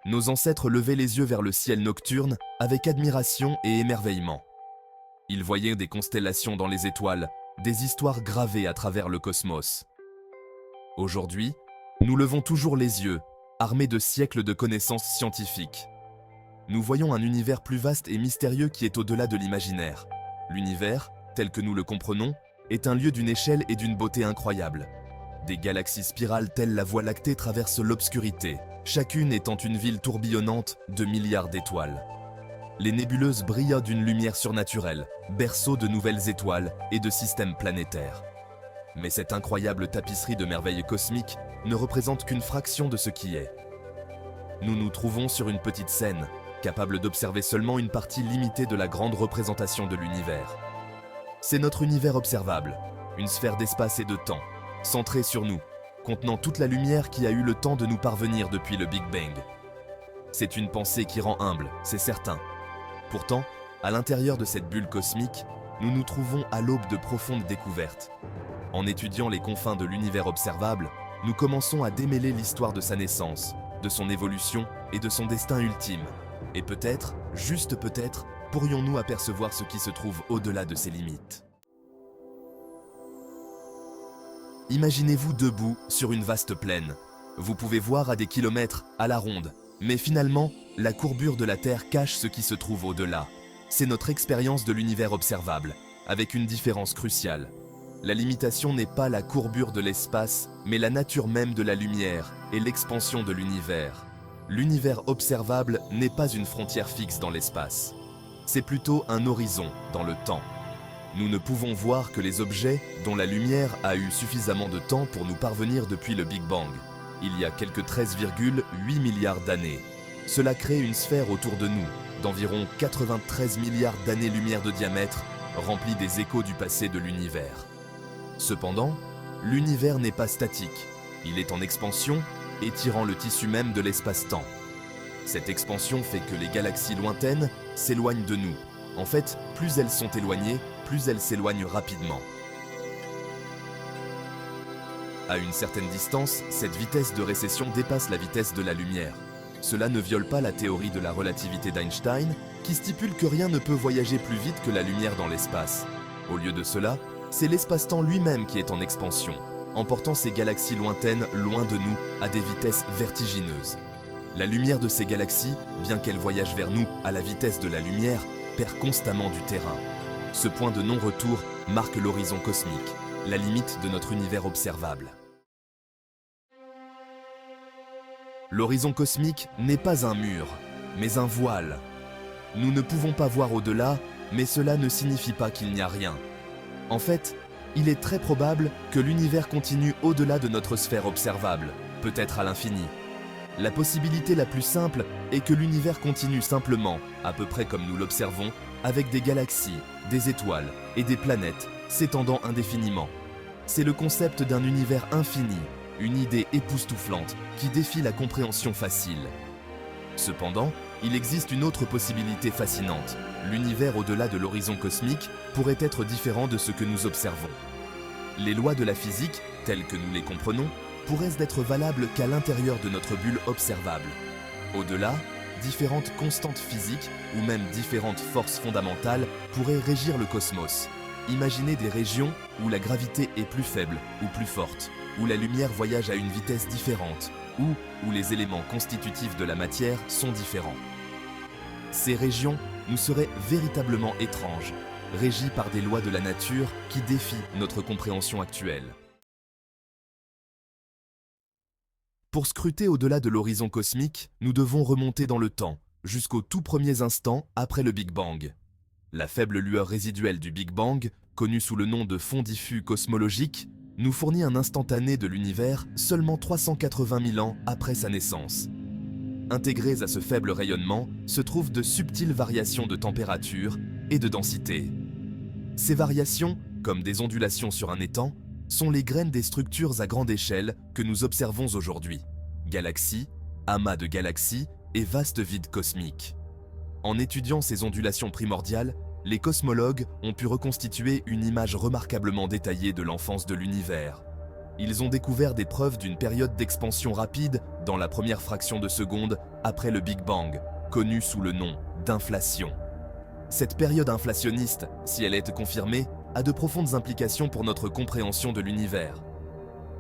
nos ancêtres levaient les yeux vers le ciel nocturne avec admiration et émerveillement. Ils voyaient des constellations dans les étoiles, des histoires gravées à travers le cosmos. Aujourd'hui, nous levons toujours les yeux, armés de siècles de connaissances scientifiques. Nous voyons un univers plus vaste et mystérieux qui est au-delà de l'imaginaire. L'univers, tel que nous le comprenons, est un lieu d'une échelle et d'une beauté incroyables. Des galaxies spirales telles la Voie lactée traversent l'obscurité, chacune étant une ville tourbillonnante de milliards d'étoiles. Les nébuleuses brillent d'une lumière surnaturelle, berceau de nouvelles étoiles et de systèmes planétaires. Mais cette incroyable tapisserie de merveilles cosmiques ne représente qu'une fraction de ce qui est. Nous nous trouvons sur une petite scène, capable d'observer seulement une partie limitée de la grande représentation de l'univers. C'est notre univers observable, une sphère d'espace et de temps, centrée sur nous, contenant toute la lumière qui a eu le temps de nous parvenir depuis le Big Bang. C'est une pensée qui rend humble, c'est certain. Pourtant, à l'intérieur de cette bulle cosmique, nous nous trouvons à l'aube de profondes découvertes. En étudiant les confins de l'univers observable, nous commençons à démêler l'histoire de sa naissance, de son évolution et de son destin ultime. Et peut-être, juste peut-être, pourrions-nous apercevoir ce qui se trouve au-delà de ses limites. Imaginez-vous debout sur une vaste plaine. Vous pouvez voir à des kilomètres, à la ronde, mais finalement, la courbure de la Terre cache ce qui se trouve au-delà. C'est notre expérience de l'univers observable, avec une différence cruciale. La limitation n'est pas la courbure de l'espace, mais la nature même de la lumière et l'expansion de l'univers. L'univers observable n'est pas une frontière fixe dans l'espace. C'est plutôt un horizon dans le temps. Nous ne pouvons voir que les objets dont la lumière a eu suffisamment de temps pour nous parvenir depuis le Big Bang, il y a quelques 13,8 milliards d'années. Cela crée une sphère autour de nous, d'environ 93 milliards d'années-lumière de diamètre, remplie des échos du passé de l'univers. Cependant, l'univers n'est pas statique, il est en expansion, étirant le tissu même de l'espace-temps. Cette expansion fait que les galaxies lointaines s'éloignent de nous. En fait, plus elles sont éloignées, plus elles s'éloignent rapidement. À une certaine distance, cette vitesse de récession dépasse la vitesse de la lumière. Cela ne viole pas la théorie de la relativité d'Einstein, qui stipule que rien ne peut voyager plus vite que la lumière dans l'espace. Au lieu de cela, c'est l'espace-temps lui-même qui est en expansion, emportant ces galaxies lointaines loin de nous à des vitesses vertigineuses. La lumière de ces galaxies, bien qu'elle voyage vers nous à la vitesse de la lumière, perd constamment du terrain. Ce point de non-retour marque l'horizon cosmique, la limite de notre univers observable. L'horizon cosmique n'est pas un mur, mais un voile. Nous ne pouvons pas voir au-delà, mais cela ne signifie pas qu'il n'y a rien. En fait, il est très probable que l'univers continue au-delà de notre sphère observable, peut-être à l'infini. La possibilité la plus simple est que l'univers continue simplement, à peu près comme nous l'observons, avec des galaxies, des étoiles et des planètes s'étendant indéfiniment. C'est le concept d'un univers infini, une idée époustouflante qui défie la compréhension facile. Cependant, il existe une autre possibilité fascinante. L'univers au-delà de l'horizon cosmique pourrait être différent de ce que nous observons. Les lois de la physique, telles que nous les comprenons, pourraient n'être valables qu'à l'intérieur de notre bulle observable. Au-delà, différentes constantes physiques ou même différentes forces fondamentales pourraient régir le cosmos. Imaginez des régions où la gravité est plus faible ou plus forte, où la lumière voyage à une vitesse différente, ou où les éléments constitutifs de la matière sont différents. Ces régions nous seraient véritablement étranges, régies par des lois de la nature qui défient notre compréhension actuelle. Pour scruter au-delà de l'horizon cosmique, nous devons remonter dans le temps, jusqu'aux tout premiers instants après le Big Bang. La faible lueur résiduelle du Big Bang, connue sous le nom de fond diffus cosmologique, nous fournit un instantané de l'univers seulement 380 000 ans après sa naissance. Intégrées à ce faible rayonnement se trouvent de subtiles variations de température et de densité. Ces variations, comme des ondulations sur un étang, sont les graines des structures à grande échelle que nous observons aujourd'hui. Galaxies, amas de galaxies et vastes vides cosmiques. En étudiant ces ondulations primordiales, les cosmologues ont pu reconstituer une image remarquablement détaillée de l'enfance de l'univers. ils ont découvert des preuves d'une période d'expansion rapide dans la première fraction de seconde après le Big Bang, connue sous le nom d'inflation. Cette période inflationniste, si elle est confirmée, a de profondes implications pour notre compréhension de l'univers.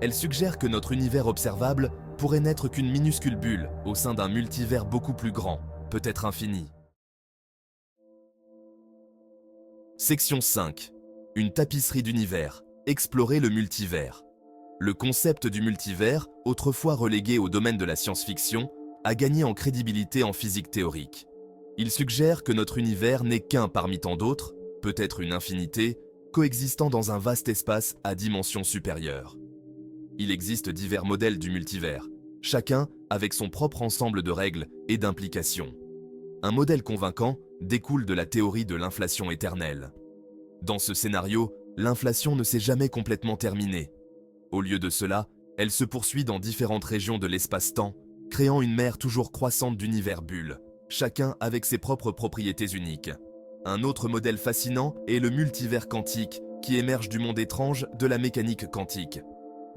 Elle suggère que notre univers observable pourrait n'être qu'une minuscule bulle au sein d'un multivers beaucoup plus grand, peut-être infini. Section 5. Une tapisserie d'univers. Explorer le multivers. Le concept du multivers, autrefois relégué au domaine de la science-fiction, a gagné en crédibilité en physique théorique. Il suggère que notre univers n'est qu'un parmi tant d'autres, peut-être une infinité, coexistant dans un vaste espace à dimension supérieure. Il existe divers modèles du multivers, chacun avec son propre ensemble de règles et d'implications. Un modèle convaincant découle de la théorie de l'inflation éternelle. Dans ce scénario, l'inflation ne s'est jamais complètement terminée. Au lieu de cela, elle se poursuit dans différentes régions de l'espace-temps, créant une mer toujours croissante d'univers bulles, chacun avec ses propres propriétés uniques. Un autre modèle fascinant est le multivers quantique, qui émerge du monde étrange de la mécanique quantique.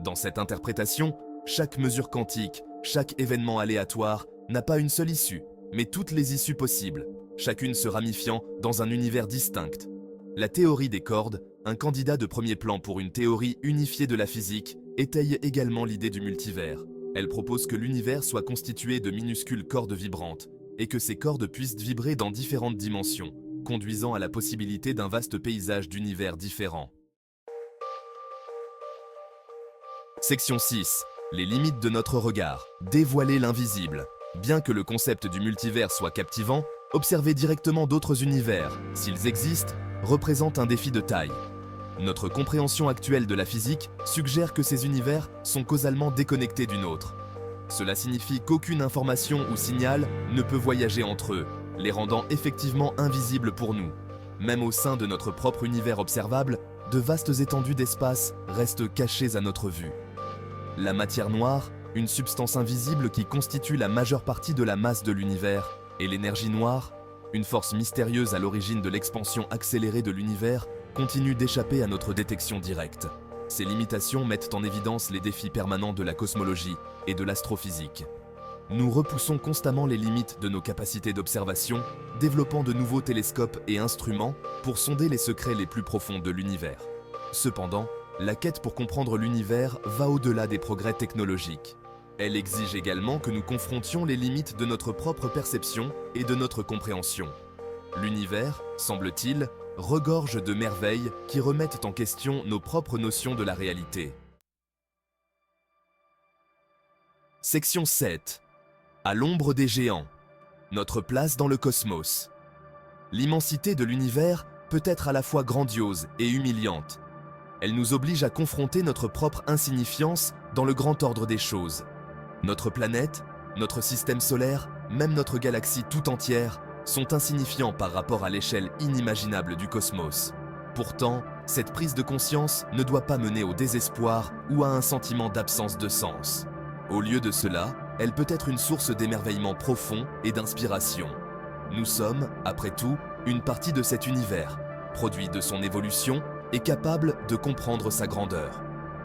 Dans cette interprétation, chaque mesure quantique, chaque événement aléatoire n'a pas une seule issue, mais toutes les issues possibles, chacune se ramifiant dans un univers distinct. La théorie des cordes, un candidat de premier plan pour une théorie unifiée de la physique, étaye également l'idée du multivers. Elle propose que l'univers soit constitué de minuscules cordes vibrantes, et que ces cordes puissent vibrer dans différentes dimensions, conduisant à la possibilité d'un vaste paysage d'univers différents. Section 6. Les limites de notre regard. Dévoiler l'invisible. Bien que le concept du multivers soit captivant, observer directement d'autres univers, s'ils existent, représente un défi de taille. Notre compréhension actuelle de la physique suggère que ces univers sont causalement déconnectés d'une autre. Cela signifie qu'aucune information ou signal ne peut voyager entre eux, les rendant effectivement invisibles pour nous. Même au sein de notre propre univers observable, de vastes étendues d'espace restent cachées à notre vue. La matière noire, une substance invisible qui constitue la majeure partie de la masse de l'univers, et l'énergie noire, une force mystérieuse à l'origine de l'expansion accélérée de l'univers, continue d'échapper à notre détection directe. Ces limitations mettent en évidence les défis permanents de la cosmologie et de l'astrophysique. Nous repoussons constamment les limites de nos capacités d'observation, développant de nouveaux télescopes et instruments pour sonder les secrets les plus profonds de l'univers. Cependant, la quête pour comprendre l'univers va au-delà des progrès technologiques. Elle exige également que nous confrontions les limites de notre propre perception et de notre compréhension. L'univers, semble-t-il, regorge de merveilles qui remettent en question nos propres notions de la réalité. Section 7. À l'ombre des géants. Notre place dans le cosmos. L'immensité de l'univers peut être à la fois grandiose et humiliante. Elle nous oblige à confronter notre propre insignifiance dans le grand ordre des choses. Notre planète, notre système solaire, même notre galaxie tout entière, sont insignifiants par rapport à l'échelle inimaginable du cosmos. Pourtant, cette prise de conscience ne doit pas mener au désespoir ou à un sentiment d'absence de sens. Au lieu de cela, elle peut être une source d'émerveillement profond et d'inspiration. Nous sommes, après tout, une partie de cet univers, produit de son évolution et capable de comprendre sa grandeur.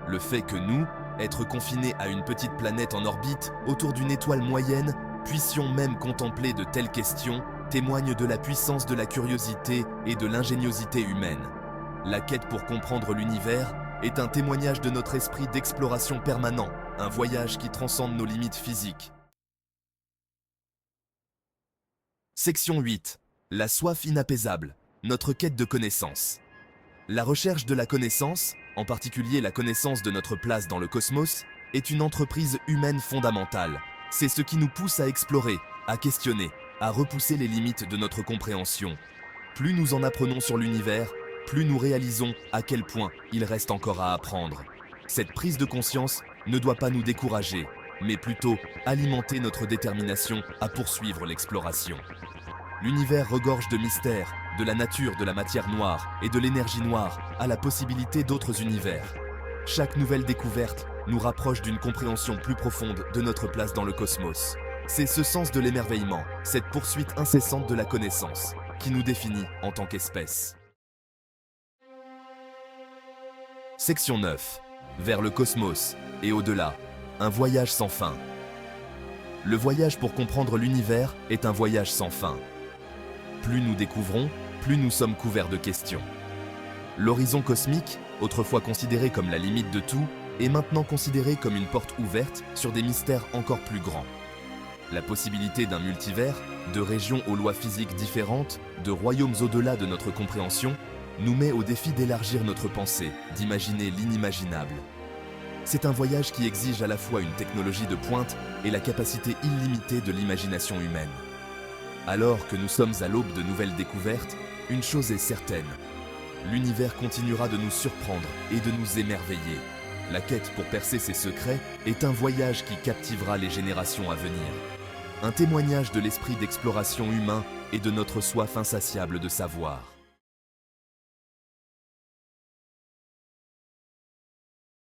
Le fait que nous, être confinés à une petite planète en orbite autour d'une étoile moyenne, puissions même contempler de telles questions, témoigne de la puissance de la curiosité et de l'ingéniosité humaine. La quête pour comprendre l'univers est un témoignage de notre esprit d'exploration permanent, un voyage qui transcende nos limites physiques. Section 8. La soif inapaisable, notre quête de connaissance. La recherche de la connaissance, en particulier la connaissance de notre place dans le cosmos, est une entreprise humaine fondamentale. C'est ce qui nous pousse à explorer, à questionner, à repousser les limites de notre compréhension. Plus nous en apprenons sur l'univers, plus nous réalisons à quel point il reste encore à apprendre. Cette prise de conscience ne doit pas nous décourager, mais plutôt alimenter notre détermination à poursuivre l'exploration. L'univers regorge de mystères, de la nature de la matière noire et de l'énergie noire à la possibilité d'autres univers. Chaque nouvelle découverte nous rapproche d'une compréhension plus profonde de notre place dans le cosmos. C'est ce sens de l'émerveillement, cette poursuite incessante de la connaissance, qui nous définit en tant qu'espèce. Section 9. vers le cosmos et au-delà, un voyage sans fin. Le voyage pour comprendre l'univers est un voyage sans fin. Plus nous découvrons, plus nous sommes couverts de questions. L'horizon cosmique, autrefois considéré comme la limite de tout, est maintenant considéré comme une porte ouverte sur des mystères encore plus grands. La possibilité d'un multivers, de régions aux lois physiques différentes, de royaumes au-delà de notre compréhension, nous met au défi d'élargir notre pensée, d'imaginer l'inimaginable. C'est un voyage qui exige à la fois une technologie de pointe et la capacité illimitée de l'imagination humaine. Alors que nous sommes à l'aube de nouvelles découvertes, une chose est certaine. L'univers continuera de nous surprendre et de nous émerveiller. La quête pour percer ses secrets est un voyage qui captivera les générations à venir. Un témoignage de l'esprit d'exploration humain et de notre soif insatiable de savoir.